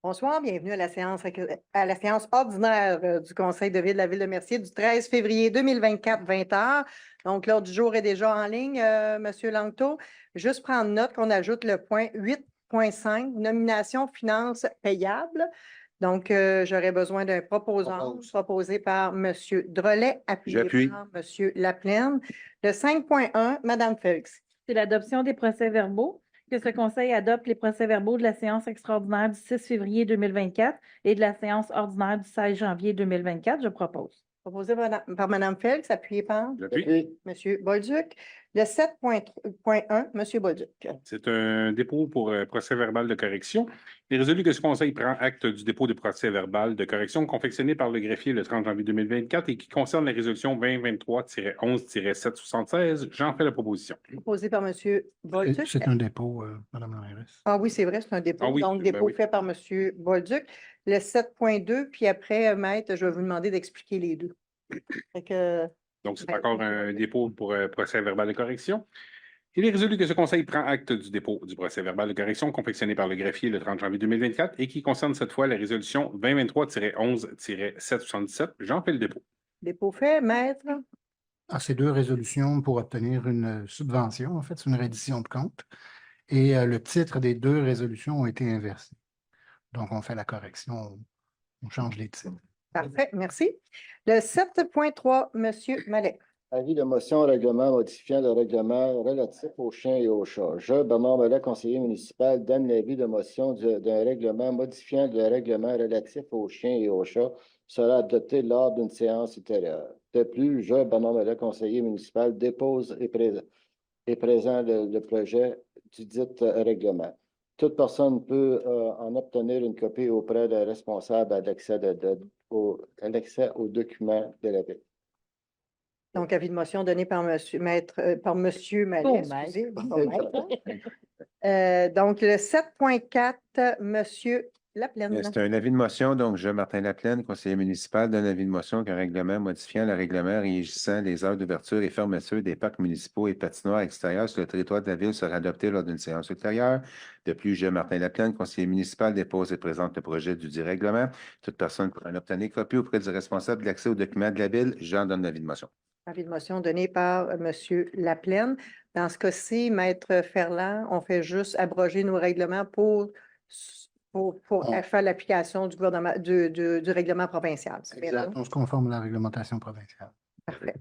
Bonsoir, bienvenue à la séance ordinaire du Conseil de ville de la Ville de Mercier du 13 février 2024, 20 h. Donc, l'ordre du jour est déjà en ligne, Monsieur Langto. Juste prendre note qu'on ajoute le point 8.5, nomination finances payables. Donc, j'aurais besoin d'un proposant proposé par Monsieur Drolet, appuyé par Monsieur Laplaine. Le 5.1, Madame Félix. C'est l'adoption des procès-verbaux. Que ce Conseil adopte les procès-verbaux de la séance extraordinaire du 6 février 2024 et de la séance ordinaire du 16 janvier 2024. Je propose. Proposé par Mme Félix, appuyé par M. Bolduc. Le 7.1, M. Bolduc. C'est un dépôt pour procès-verbal de correction. Il est résolu que ce Conseil prend acte du dépôt de procès-verbal de correction confectionné par le greffier le 30 janvier 2024 et qui concerne la résolution 2023-11-776. J'en fais la proposition. Proposé par M. Bolduc. C'est un dépôt, Mme la mairesse. Ah oui, c'est vrai, c'est un dépôt. Ah oui, donc, dépôt fait par M. Bolduc. Le 7.2, puis après, Maître, je vais vous demander d'expliquer les deux. Donc, c'est encore un dépôt pour procès-verbal de correction. Il est résolu que ce Conseil prend acte du dépôt du procès-verbal de correction confectionné par le greffier le 30 janvier 2024 et qui concerne cette fois la résolution 2023-11-777. J'en fais le dépôt. Dépôt fait, Maître. Ces deux résolutions pour obtenir une subvention, en fait, c'est une reddition de compte. Et le titre des deux résolutions ont été inversés. Donc, on fait la correction, on change les titres. Parfait, merci. Le 7.3, M. Mallet. Avis de motion au règlement modifiant le règlement relatif aux chiens et aux chats. Je, Bernard Mallet, conseiller municipal, donne l'avis de motion d'un règlement modifiant le règlement relatif aux chiens et aux chats sera adopté lors d'une séance ultérieure. De plus, je, Bernard Mallet, conseiller municipal, dépose et présente le projet du dit règlement. Toute personne peut en obtenir une copie auprès des responsables à l'accès aux documents de la ville. Donc, avis de motion donné par Monsieur Mallet. Excusez, donc, le 7.4, Monsieur Laplaine. C'est un avis de motion. Donc, je, Martin Laplaine, conseiller municipal, donne avis de motion qu'un règlement modifiant le règlement régissant les heures d'ouverture et fermeture des parcs municipaux et patinoires extérieurs sur le territoire de la ville sera adopté lors d'une séance ultérieure. De plus, je, Martin Laplaine, conseiller municipal, dépose et présente le projet du dit règlement. Toute personne pourra en obtenir copie auprès du responsable de l'accès aux documents de la ville. J'en donne l'avis de motion. Avis de motion donné par M. Laplaine. Dans ce cas-ci, Maître Ferland, on fait juste abroger nos règlements pour faire l'application du règlement provincial. Exact. On se conforme à la réglementation provinciale. Parfait.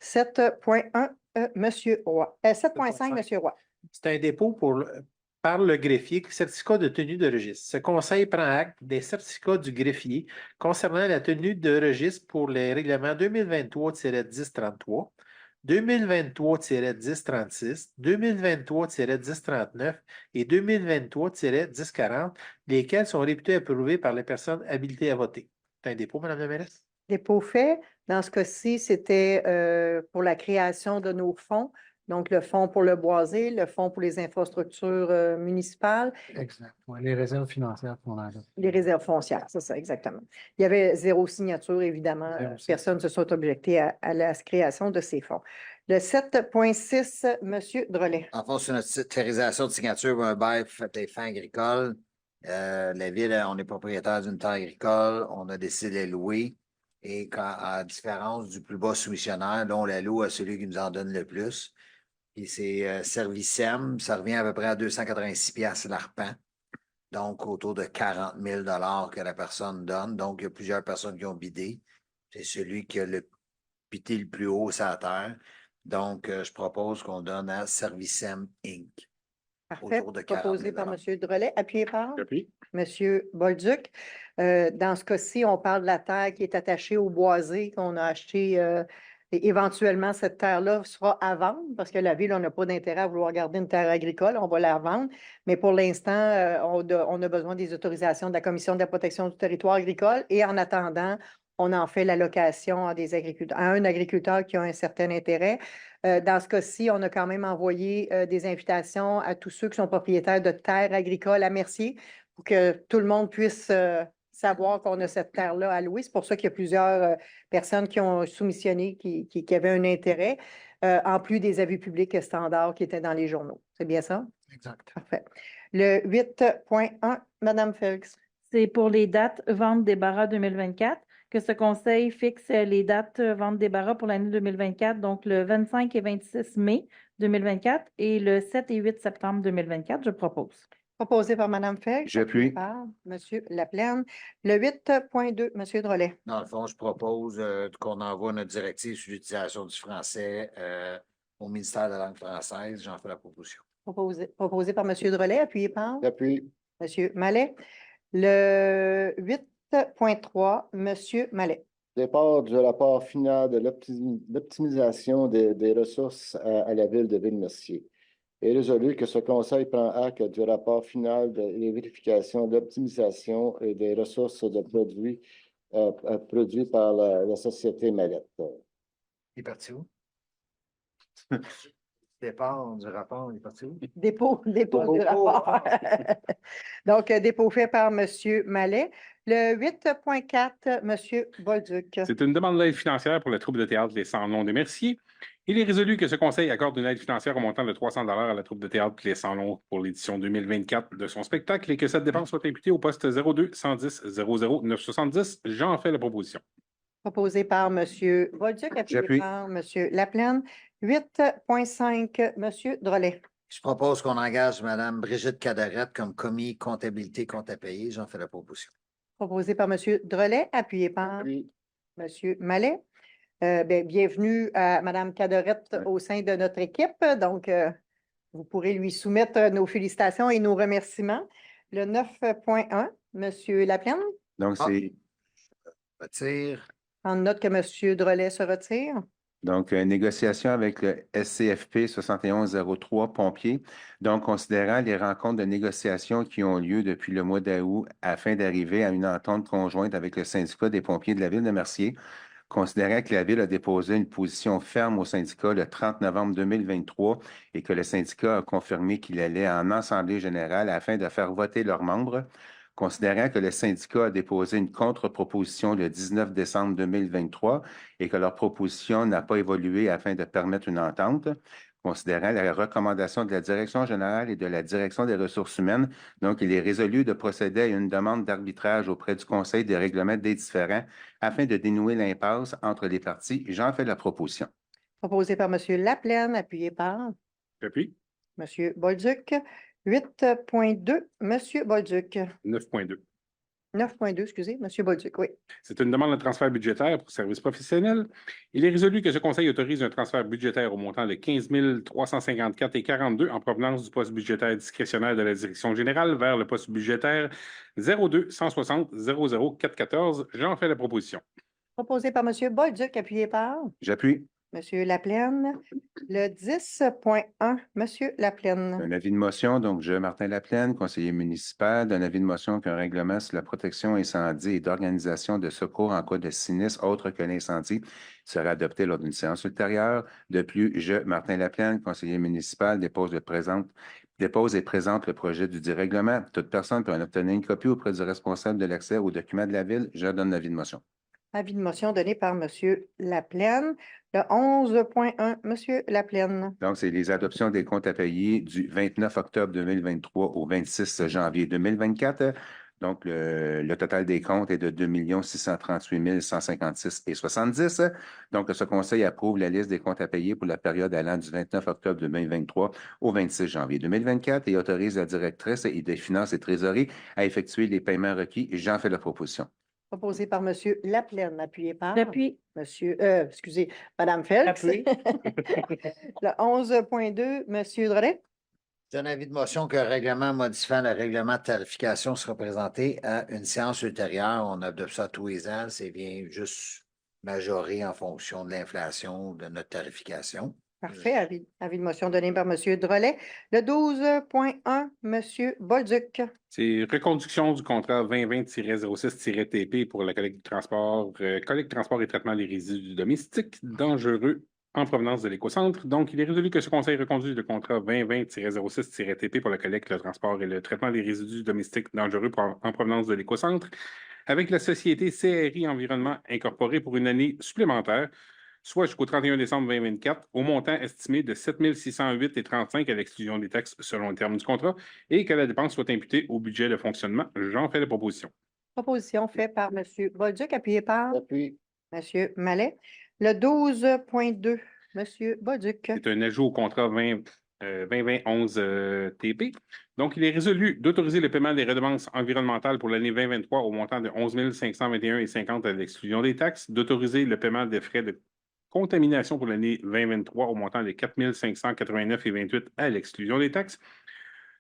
7.1, M. Roy. 7.5, M. Roy. C'est un dépôt par le greffier, certificat de tenue de registre. Ce Conseil prend acte des certificats du greffier concernant la tenue de registre pour les règlements 2023-1033, 2023-1036, 2023-1039 et 2023-1040, lesquels sont réputés approuvés par les personnes habilitées à voter. C'est un dépôt, Mme la mairesse? Dépôt fait. Dans ce cas-ci, c'était pour la création de nos fonds. Donc, le fonds pour le boisé, le fonds pour les infrastructures municipales. Exact. Ouais, les réserves financières qu'on a là. Les réserves foncières, c'est ça, exactement. Il y avait zéro signature, évidemment. Personne ne se sont objectés à la création de ces fonds. Le 7.6, M. Drolet. En fond, c'est une titularisation de signature pour un bail fait des fins agricoles. La ville, on est propriétaire d'une terre agricole. On a décidé de louer. Et à différence du plus bas soumissionnaire, là, on la loue à celui qui nous en donne le plus. Puis c'est Servicem, ça revient à peu près à 286$ l'arpent. Donc, autour de 40 000 que la personne donne. Donc, il y a plusieurs personnes qui ont bidé. C'est celui qui a le bidé le plus haut sur la terre. Donc, je propose qu'on donne à Servicem Inc. Parfait. Proposé par M. Drolet, appuyé par M. Bolduc. Dans ce cas-ci, on parle de la terre qui est attachée au boisé qu'on a acheté. Et éventuellement, cette terre-là sera à vendre parce que la ville, on n'a pas d'intérêt à vouloir garder une terre agricole. On va la vendre. Mais pour l'instant, on a besoin des autorisations de la Commission de la protection du territoire agricole. Et en attendant, on en fait l'allocation à un agriculteur qui a un certain intérêt. Dans ce cas-ci, on a quand même envoyé des invitations à tous ceux qui sont propriétaires de terres agricoles à Mercier pour que tout le monde puisse savoir qu'on a cette terre-là à louer. C'est pour ça qu'il y a plusieurs personnes qui ont soumissionné, qui avaient un intérêt, en plus des avis publics standards qui étaient dans les journaux. C'est bien ça? Exact. Parfait. Le 8.1, Mme Félix. C'est pour les dates vente débarras 2024 que ce conseil fixe les dates vente débarras pour l'année 2024, donc le 25 et 26 mai 2024 et le 7 et 8 septembre 2024. Je propose. Proposé par Mme Fegg. J'appuie. Par M. Laplaine. Le 8.2, M. Drolet. Dans le fond, je propose qu'on envoie notre directive sur l'utilisation du français au ministère de la langue française. J'en fais la proposition. Proposé par M. Drolet, appuyé par J'appuie. M. Mallet. Le 8.3, M. Mallet. Départ du rapport final de l'optimisation des ressources à la ville de Ville-Mercier. Et résolu que ce conseil prend acte du rapport final des vérifications d'optimisation et des ressources de produits produits par la société Mallette. Il est parti où? Départ du rapport, il est parti où? Dépôt du rapport. Donc, dépôt fait par M. Mallet. Le 8.4, M. Bolduc. C'est une demande d'aide financière pour le troupe de théâtre Les Sans Noms de Mercier. Il est résolu que ce conseil accorde une aide financière au montant de 300 $ à la troupe de théâtre Les Sans Noms pour l'édition 2024 de son spectacle et que cette dépense soit imputée au poste 02 110 00 970. J'en fais la proposition. Proposé par M. Bolduc, appuyé par M. Laplaine. 8.5, M. Drolet. Je propose qu'on engage Mme Brigitte Caderette comme commis comptabilité compte à payer. J'en fais la proposition. Proposé par M. Drolet, appuyé par M. Mallet. Bienvenue à Mme Caderette au sein de notre équipe. Donc, vous pourrez lui soumettre nos félicitations et nos remerciements. Le 9.1, M. Laplaine. Donc, c'est. Retire. En note que M. Drolet se retire. Donc, négociation avec le SCFP 7103 Pompiers. Donc, considérant les rencontres de négociation qui ont lieu depuis le mois d'août afin d'arriver à une entente conjointe avec le syndicat des pompiers de la ville de Mercier, considérant que la ville a déposé une position ferme au syndicat le 30 novembre 2023 et que le syndicat a confirmé qu'il allait en assemblée générale afin de faire voter leurs membres, considérant que le syndicat a déposé une contre-proposition le 19 décembre 2023 et que leur proposition n'a pas évolué afin de permettre une entente, considérant la recommandation de la Direction générale et de la Direction des ressources humaines, donc il est résolu de procéder à une demande d'arbitrage auprès du Conseil des règlements des différends afin de dénouer l'impasse entre les parties. J'en fais la proposition. Proposé par M. Laplaine, appuyé par J'appuie. M. Bolduc. 8.2, M. Bolduc. 9.2. 9.2, excusez, M. Bolduc, oui. C'est une demande de transfert budgétaire pour services professionnels. Il est résolu que ce conseil autorise un transfert budgétaire au montant de 15 354,42 en provenance du poste budgétaire discrétionnaire de la direction générale vers le poste budgétaire 02 160 00 414. J'en fais la proposition. Proposé par M. Bolduc, appuyé par J'appuie. M. Laplaine. Le 10.1, M. Laplaine. Un avis de motion, donc je, Martin Laplaine, conseiller municipal, d'un avis de motion qu'un règlement sur la protection incendie et d'organisation de secours en cas de sinistre autre que l'incendie sera adopté lors d'une séance ultérieure. De plus, je, Martin Laplaine, conseiller municipal, dépose et présente le projet du dit règlement. Toute personne peut en obtenir une copie auprès du responsable de l'accès aux documents de la Ville. Je donne l'avis de motion. Avis de motion donné par M. Laplaine. Le 11.1, M. Laplaine. Donc, c'est les adoptions des comptes à payer du 29 octobre 2023 au 26 janvier 2024. Donc, le total des comptes est de 2 638 156,70. Donc, ce conseil approuve la liste des comptes à payer pour la période allant du 29 octobre 2023 au 26 janvier 2024 et autorise la directrice des finances et trésorerie à effectuer les paiements requis. J'en fais la proposition. Proposé par M. Laplaine, appuyé par J'appuie. Mme Phelps. Appuyé. Le 11.2, M. Drolet. C'est un avis de motion qu'un règlement modifiant le règlement de tarification sera présenté à une séance ultérieure. On adopte ça tous les ans. C'est bien juste majoré en fonction de l'inflation de notre tarification. Parfait. Avis de motion donné par M. Drolet. Le 12.1, M. Bolduc. C'est reconduction du contrat 2020-06-TP pour la collecte transport et traitement des résidus domestiques dangereux en provenance de l'écocentre. Donc, il est résolu que ce conseil reconduise le contrat 2020-06-TP pour la collecte, le transport et le traitement des résidus domestiques dangereux en provenance de l'écocentre avec la société CRI Environnement Incorporée pour une année supplémentaire soit jusqu'au 31 décembre 2024, au montant estimé de 7 608,35 à l'exclusion des taxes selon le terme du contrat, et que la dépense soit imputée au budget de fonctionnement. J'en fais la proposition. Proposition faite par M. Bolduc, appuyé par J'appuie. M. Mallet. Le 12.2, M. Bolduc. C'est un ajout au contrat 2020-11 TP. Donc, il est résolu d'autoriser le paiement des redevances environnementales pour l'année 2023 au montant de 11 521,50 à l'exclusion des taxes, d'autoriser le paiement des frais de contamination pour l'année 2023 au montant de 4 589,28 à l'exclusion des taxes,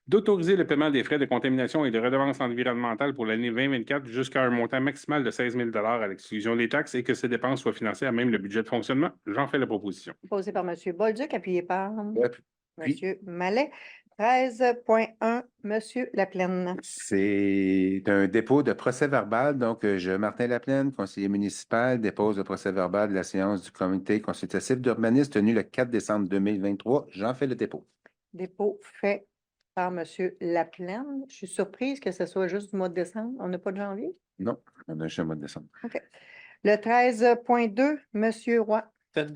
d'autoriser le paiement des frais de contamination et de redevances environnementales pour l'année 2024 jusqu'à un montant maximal de 16 000 à l'exclusion des taxes et que ces dépenses soient financées à même le budget de fonctionnement. J'en fais la proposition. Proposé par M. Bolduc, appuyé par J'appuie. M. Mallet. 13.1, M. Laplaine. C'est un dépôt de procès-verbal. Donc, je, Martin Laplaine, conseiller municipal, dépose le procès-verbal de la séance du comité consultatif d'urbanisme tenue le 4 décembre 2023. J'en fais le dépôt. Dépôt fait par M. Laplaine. Je suis surprise que ce soit juste du mois de décembre. On n'a pas de janvier? Non, on a juste un mois de décembre. OK. Le 13.2, M. Roy. C'est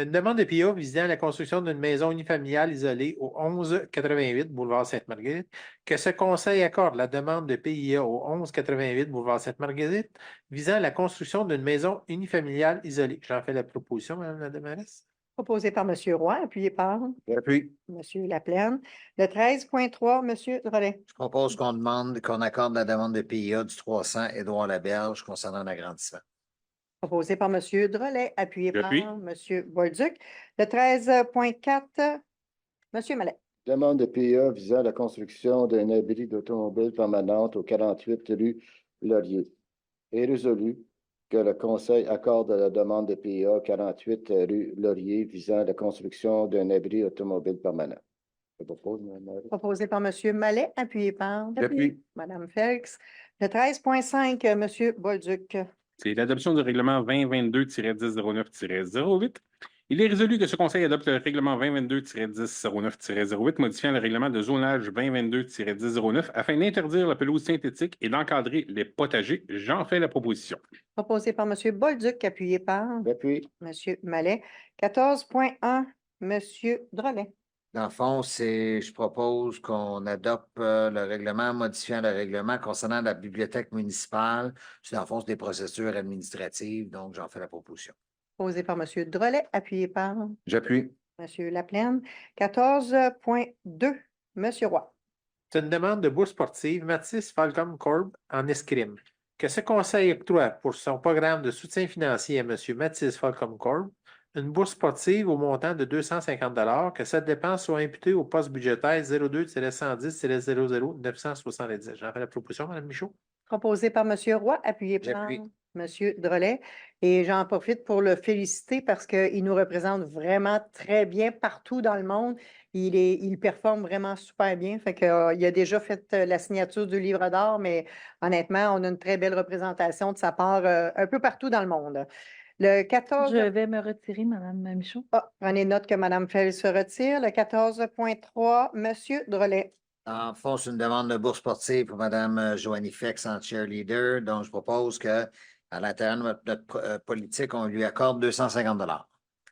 une demande de PIA visant la construction d'une maison unifamiliale isolée au 1188 boulevard Sainte-Marguerite, que ce conseil accorde la demande de PIA au 1188 boulevard Sainte-Marguerite visant la construction d'une maison unifamiliale isolée. J'en fais la proposition, Mme la demarest. Proposé par M. Roy, appuyé par J'appuie. M. Laplaine. Le 13.3, M. Drolet. Je propose qu'on accorde la demande de PIA du 300 Édouard Laberge concernant l'agrandissement. Proposé par M. Drolet, appuyé par J'appuie. M. Bolduc. Le 13.4, M. Mallet. Demande de PIA visant la construction d'un abri d'automobile permanente au 48 rue Laurier. Est résolu que le Conseil accorde la demande de PIA 48 rue Laurier visant la construction d'un abri automobile permanent. Je propose, Mme Marie. Proposé par M. Mallet, appuyé par J'appuie. Mme Felix. Le 13.5, M. Bolduc. C'est l'adoption du règlement 2022-1009-08. Il est résolu que ce Conseil adopte le règlement 2022-1009-08 modifiant le règlement de zonage 2022-1009 afin d'interdire la pelouse synthétique et d'encadrer les potagers. J'en fais la proposition. Proposé par M. Bolduc, appuyé par J'appuie. M. Mallet. 14.1, M. Drolet. Dans le fond, je propose qu'on adopte le règlement modifiant le règlement concernant la bibliothèque municipale. Dans le fond, c'est des procédures administratives, donc j'en fais la proposition. Proposé par M. Drolet, appuyé par J'appuie. M. Laplaine. 14.2, M. Roy. C'est une demande de bourse sportive Mathis Falcom Corp en escrime. Que ce conseil octroie pour son programme de soutien financier à M. Mathis Falcom Corp une bourse sportive au montant de 250 $, que cette dépense soit imputée au poste budgétaire 02-110-00-970. J'en fais la proposition, Mme Michaud. Proposé par M. Roy, appuyé par J'appuie. M. Drolet. Et j'en profite pour le féliciter parce qu'il nous représente vraiment très bien partout dans le monde. Il performe vraiment super bien. Fait que, il a déjà fait la signature du livre d'or, mais honnêtement, on a une très belle représentation de sa part un peu partout dans le monde. Le 14. Je vais me retirer, Mme Michaud. Prenez note que Mme Fell se retire. Le 14.3, M. Drolet. En fond, c'est une demande de bourse sportive pour Mme Joanie Fex en cheerleader. Donc, je propose qu'à l'intérieur de notre politique, on lui accorde 250 $.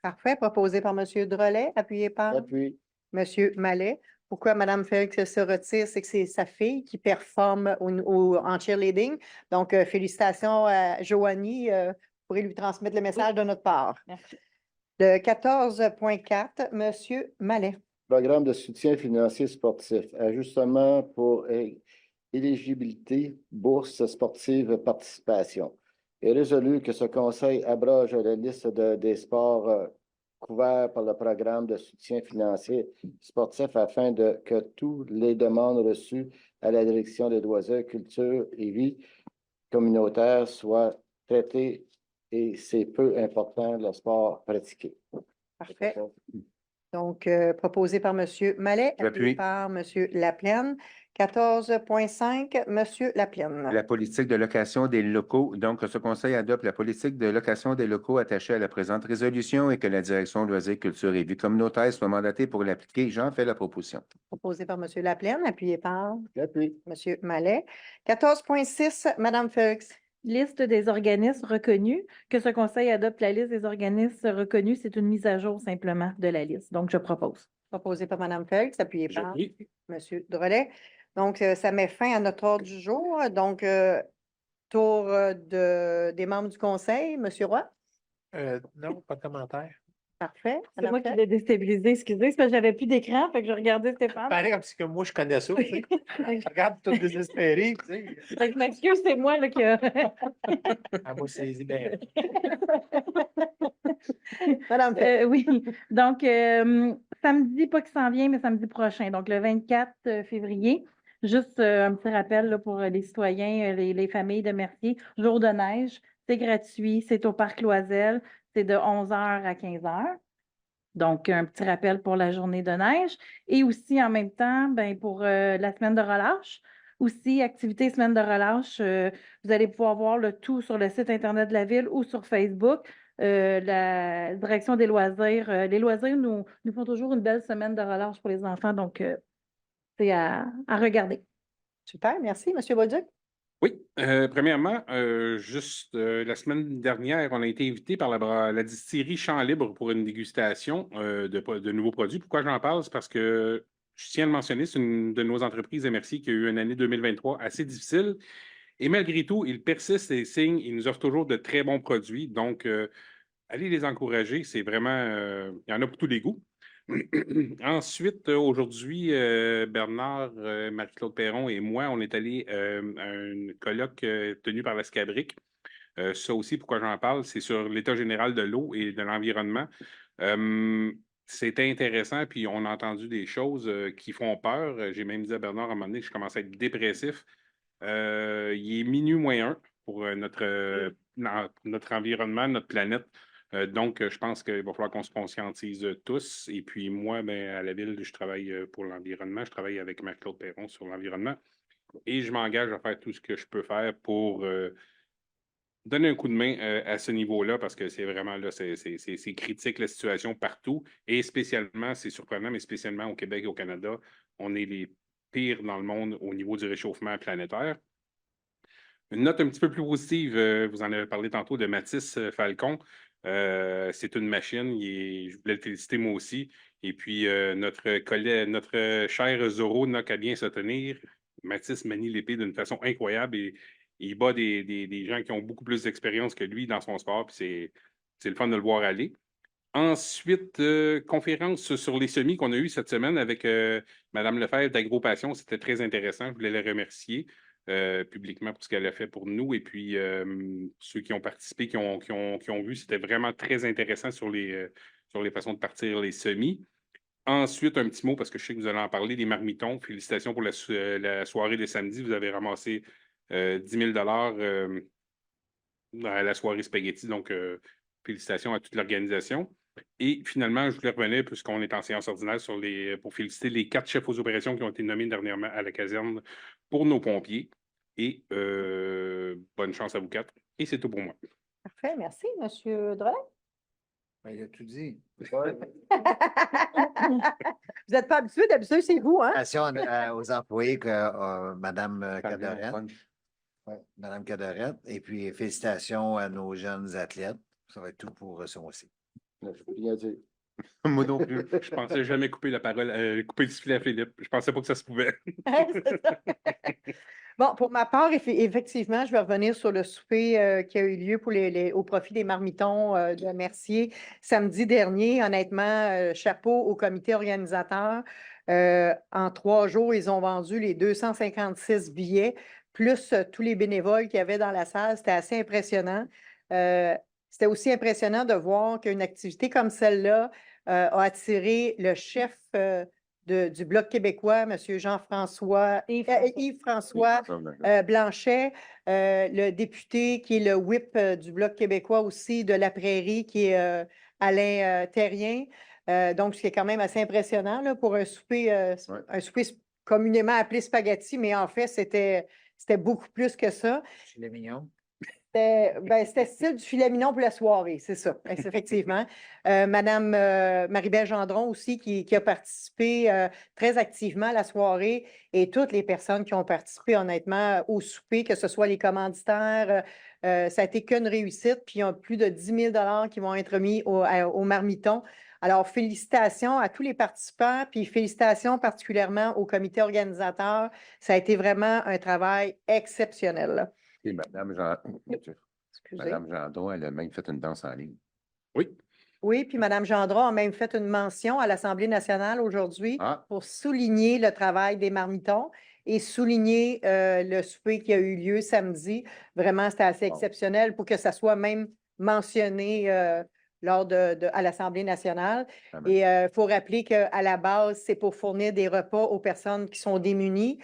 Parfait. Proposé par M. Drolet, appuyé par J'appuie. M. Mallet. Pourquoi Mme Félix se retire? C'est que c'est sa fille qui performe en cheerleading. Donc, félicitations à Joanie. Vous pourrez lui transmettre le message de notre part. Merci. Le 14.4, M. Mallet. Programme de soutien financier sportif. Ajustement pour éligibilité, bourse sportive, participation. Est résolu que ce conseil abroge la liste des sports couverts par le programme de soutien financier sportif afin que toutes les demandes reçues à la direction des loisirs, culture et vie communautaire soient traitées et c'est peu important le sport pratiqué. Parfait. Donc, proposé par M. Mallet, appuyé J'appuie. par M. Laplaine. 14.5, M. Laplaine. La politique de location des locaux. Donc, que ce conseil adopte la politique de location des locaux attachée à la présente résolution et que la direction loisirs, culture et vie communautaire soit mandatée pour l'appliquer. J'en fais la proposition. Proposé par M. Laplaine, appuyé par J'appuie. M. Mallet. 14.6, Mme Félix. liste des organismes reconnus, que ce conseil adopte la liste des organismes reconnus. C'est une mise à jour simplement de la liste. Donc, je propose. Proposé par Mme Phelps, appuyé par J'appuie. M. Drolet. Donc, ça met fin à notre ordre du jour. Donc, tour des membres du conseil. M. Roy? Non, pas de commentaire. Parfait. C'est Madame moi qui Phelps? l'ai déstabilisé, excusez, c'est parce que j'avais plus d'écran, fait que je regardais Stéphane. Pareil, parce que moi, je connais ça. Tu sais. Je regarde tout désespéré. Tu sais. Fait que je m'excuse, c'est moi là, qui a... Ah, moi, c'est bien. Madame Phelps? Oui, donc samedi, pas qui s'en vient, mais samedi prochain, donc le 24 février. Juste un petit rappel là, pour les citoyens, les familles de Mercier. Jour de neige, c'est gratuit, c'est au Parc Loisel, c'est de 11h à 15h. Donc, un petit rappel pour la journée de neige. Et aussi, en même temps, ben, pour la semaine de relâche, aussi, activité semaine de relâche, vous allez pouvoir voir le tout sur le site Internet de la Ville ou sur Facebook. La direction des loisirs, les loisirs nous font toujours une belle semaine de relâche pour les enfants, donc c'est à regarder. Super, merci. M. Bolduc? Oui, premièrement, juste la semaine dernière, on a été invité par la distillerie Champ Libre pour une dégustation de nouveaux produits. Pourquoi j'en parle? C'est parce que je tiens à le mentionner, c'est une de nos entreprises à Mercier qui a eu une année 2023 assez difficile. Et malgré tout, ils persistent et signent. Ils nous offrent toujours de très bons produits. Donc, allez les encourager. C'est vraiment, il y en a pour tous les goûts. Ensuite, aujourd'hui, Bernard, Marie-Claude Perron et moi, on est allés à un colloque tenu par la SCABRIC. Ça aussi, pourquoi j'en parle, c'est sur l'état général de l'eau et de l'environnement. C'était intéressant, puis on a entendu des choses qui font peur. J'ai même dit à Bernard à un moment donné que je commençais à être dépressif. Il est minuit moins 1 pour notre environnement, notre planète. Donc, je pense qu'il va falloir qu'on se conscientise tous. Et puis, moi, ben, à la Ville, je travaille pour l'environnement. Je travaille avec Marie-Claude Perron sur l'environnement. Et je m'engage à faire tout ce que je peux faire pour donner un coup de main à ce niveau-là, parce que c'est vraiment là, c'est critique la situation partout. Et spécialement, c'est surprenant, mais spécialement au Québec et au Canada, on est les pires dans le monde au niveau du réchauffement planétaire. Une note un petit peu plus positive, vous en avez parlé tantôt de Mathis Falcon. C'est une machine, je voulais le féliciter moi aussi. Et puis notre collègue, notre cher Zorro n'a qu'à bien se tenir. Mathis manie l'épée d'une façon incroyable et il bat des gens qui ont beaucoup plus d'expérience que lui dans son sport. Puis c'est le fun de le voir aller. Ensuite, conférence sur les semis qu'on a eu cette semaine avec Mme Lefebvre d'AgroPassion. C'était très intéressant. Je voulais la remercier publiquement pour ce qu'elle a fait pour nous. Et puis, ceux qui ont participé, qui ont vu, c'était vraiment très intéressant sur les façons de partir les semis. Ensuite, un petit mot, parce que je sais que vous allez en parler, des marmitons. Félicitations pour la soirée de samedi. Vous avez ramassé 10 000 $ à la soirée spaghetti. Donc, félicitations à toute l'organisation. Et finalement, je voulais revenir, puisqu'on est en séance ordinaire, pour féliciter les 4 chefs aux opérations qui ont été nommés dernièrement à la caserne pour nos pompiers. Et bonne chance à vous 4. Et c'est tout pour moi. Parfait, merci. M. Drolet? Ben, il a tout dit. Vous n'êtes pas habitué, d'habitude, c'est vous, hein? Félicitations aux employés, Mme Cadorette. Mme Cadorette. Et puis, félicitations à nos jeunes athlètes. Ça va être tout pour ce mois-ci. Je ne peux rien dire. Moi non plus. Je pensais jamais couper la parole, couper le sifflet à Philippe. Je pensais pas que ça se pouvait. C'est ça. Bon, pour ma part, effectivement, je vais revenir sur le souper qui a eu lieu au profit des marmitons de Mercier samedi dernier. Honnêtement, chapeau au comité organisateur. En 3 jours, ils ont vendu les 256 billets, plus tous les bénévoles qu'il y avait dans la salle. C'était assez impressionnant. C'était aussi impressionnant de voir qu'une activité comme celle-là a attiré le chef du Bloc québécois, M. Jean-François, Yves-François Blanchet, le député qui est le whip du Bloc québécois aussi de la Prairie, qui est Alain Terrien. Donc, ce qui est quand même assez impressionnant là, pour un souper communément appelé spaghetti, mais en fait, c'était beaucoup plus que ça. Chez les mignons. C'était style du filet mignon pour la soirée, c'est ça, effectivement. Madame Marie-Belle Gendron aussi qui a participé très activement à la soirée et toutes les personnes qui ont participé honnêtement au souper, que ce soit les commanditaires, ça a été qu'une réussite, puis il y a plus de 10 000 qui vont être mis au marmiton. Alors, félicitations à tous les participants, puis félicitations particulièrement au comité organisateur. Ça a été vraiment un travail exceptionnel, là. Et Madame Gendron, elle a même fait une danse en ligne. Oui. Oui, puis Mme Gendron a même fait une mention à l'Assemblée nationale aujourd'hui pour souligner le travail des marmitons et souligner le souper qui a eu lieu samedi. Vraiment, c'était assez exceptionnel pour que ça soit même mentionné à l'Assemblée nationale. Et il faut rappeler qu'à la base, c'est pour fournir des repas aux personnes qui sont démunies.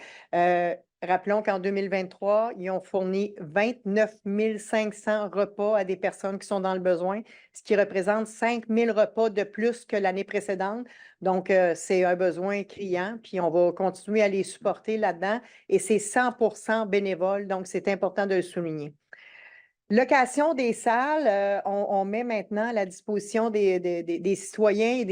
Rappelons qu'en 2023, ils ont fourni 29 500 repas à des personnes qui sont dans le besoin, ce qui représente 5 000 repas de plus que l'année précédente. Donc, c'est un besoin criant, puis on va continuer à les supporter là-dedans. Et c'est 100% bénévole, donc c'est important de le souligner. Location des salles, on met maintenant à la disposition des citoyens et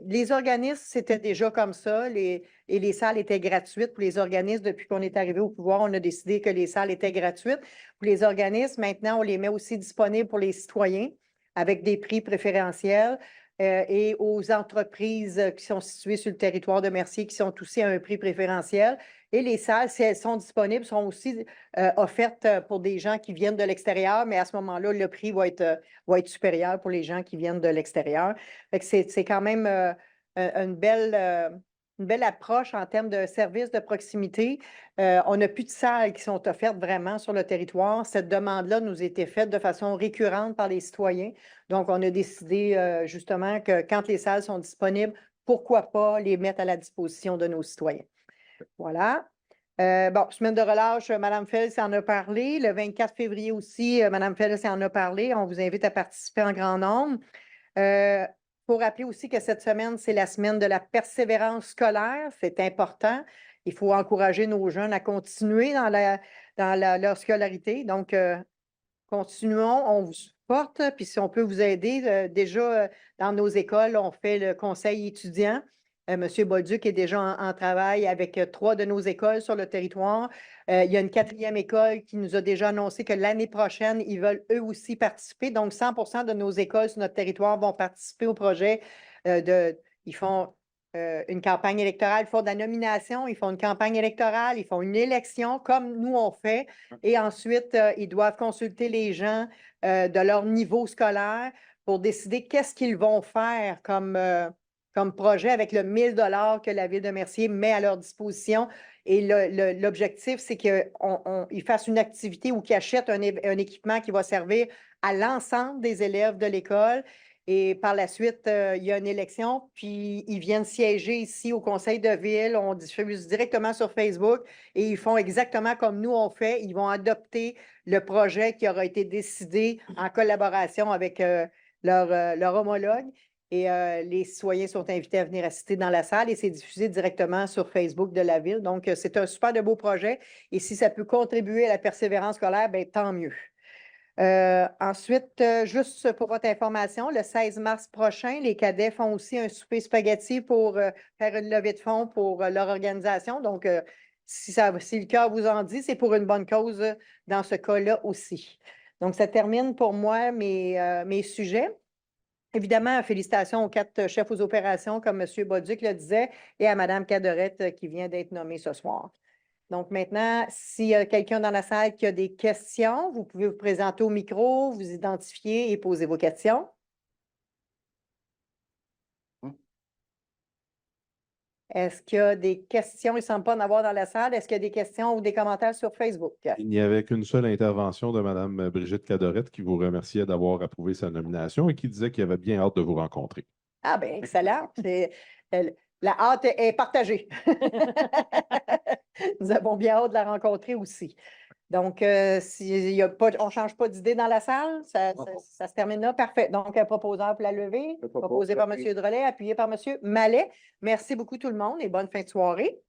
les organismes, c'était déjà comme ça, et les salles étaient gratuites pour les organismes. Depuis qu'on est arrivé au pouvoir, on a décidé que les salles étaient gratuites. Pour les organismes, maintenant, on les met aussi disponibles pour les citoyens avec des prix préférentiels et aux entreprises qui sont situées sur le territoire de Mercier qui sont aussi à un prix préférentiel. Et les salles, si elles sont disponibles, sont aussi offertes pour des gens qui viennent de l'extérieur, mais à ce moment-là, le prix va être supérieur pour les gens qui viennent de l'extérieur. C'est quand même une belle approche en termes de services de proximité. On n'a plus de salles qui sont offertes vraiment sur le territoire. Cette demande-là nous a été faite de façon récurrente par les citoyens. Donc, on a décidé justement que quand les salles sont disponibles, pourquoi pas les mettre à la disposition de nos citoyens. Voilà. Semaine de relâche, Mme Fels en a parlé. Le 24 février aussi, Mme Fels en a parlé. On vous invite à participer en grand nombre. Il faut rappeler aussi que cette semaine, c'est la semaine de la persévérance scolaire. C'est important. Il faut encourager nos jeunes à continuer dans leur scolarité. Donc, continuons, on vous supporte. Puis si on peut vous aider, déjà dans nos écoles, on fait le conseil étudiant. M. Bolduc est déjà en travail avec 3 de nos écoles sur le territoire. Il y a une 4e école qui nous a déjà annoncé que l'année prochaine, ils veulent eux aussi participer. Donc, 100% de nos écoles sur notre territoire vont participer au projet. Ils font une campagne électorale, ils font de la nomination, ils font une campagne électorale, ils font une élection comme nous on fait. Et ensuite, ils doivent consulter les gens de leur niveau scolaire pour décider qu'est-ce qu'ils vont faire comme projet avec le 1 000 $ que la Ville de Mercier met à leur disposition. Et l'objectif, c'est qu'ils fassent une activité ou qu'ils achètent un équipement qui va servir à l'ensemble des élèves de l'école. Et par la suite, il y a une élection, puis ils viennent siéger ici au Conseil de Ville. On diffuse directement sur Facebook et ils font exactement comme nous on fait. Ils vont adopter le projet qui aura été décidé en collaboration avec leur homologue. Et les citoyens sont invités à venir assister dans la salle et c'est diffusé directement sur Facebook de la Ville. Donc, c'est un super de beau projet. Et si ça peut contribuer à la persévérance scolaire, bien, tant mieux. Ensuite, juste pour votre information, le 16 mars prochain, les cadets font aussi un souper spaghetti pour faire une levée de fonds pour leur organisation. Donc, si le cœur vous en dit, c'est pour une bonne cause dans ce cas-là aussi. Donc, ça termine pour moi mes sujets. Évidemment, félicitations aux 4 chefs aux opérations, comme M. Bolduc le disait, et à Mme Cadorette qui vient d'être nommée ce soir. Donc maintenant, s'il y a quelqu'un dans la salle qui a des questions, vous pouvez vous présenter au micro, vous identifier et poser vos questions. Est-ce qu'il y a des questions? Il ne semble pas en avoir dans la salle. Est-ce qu'il y a des questions ou des commentaires sur Facebook? Il n'y avait qu'une seule intervention de Mme Brigitte Cadorette qui vous remerciait d'avoir approuvé sa nomination et qui disait qu'il avait bien hâte de vous rencontrer. Ah bien, excellent. La hâte est partagée. Nous avons bien hâte de la rencontrer aussi. Donc, s'il y a pas, on ne change pas d'idée dans la salle, ça se termine là. Parfait. Donc, un proposeur pour la levée, proposé par M. Drolet, appuyé par M. Mallet. Merci beaucoup tout le monde et bonne fin de soirée.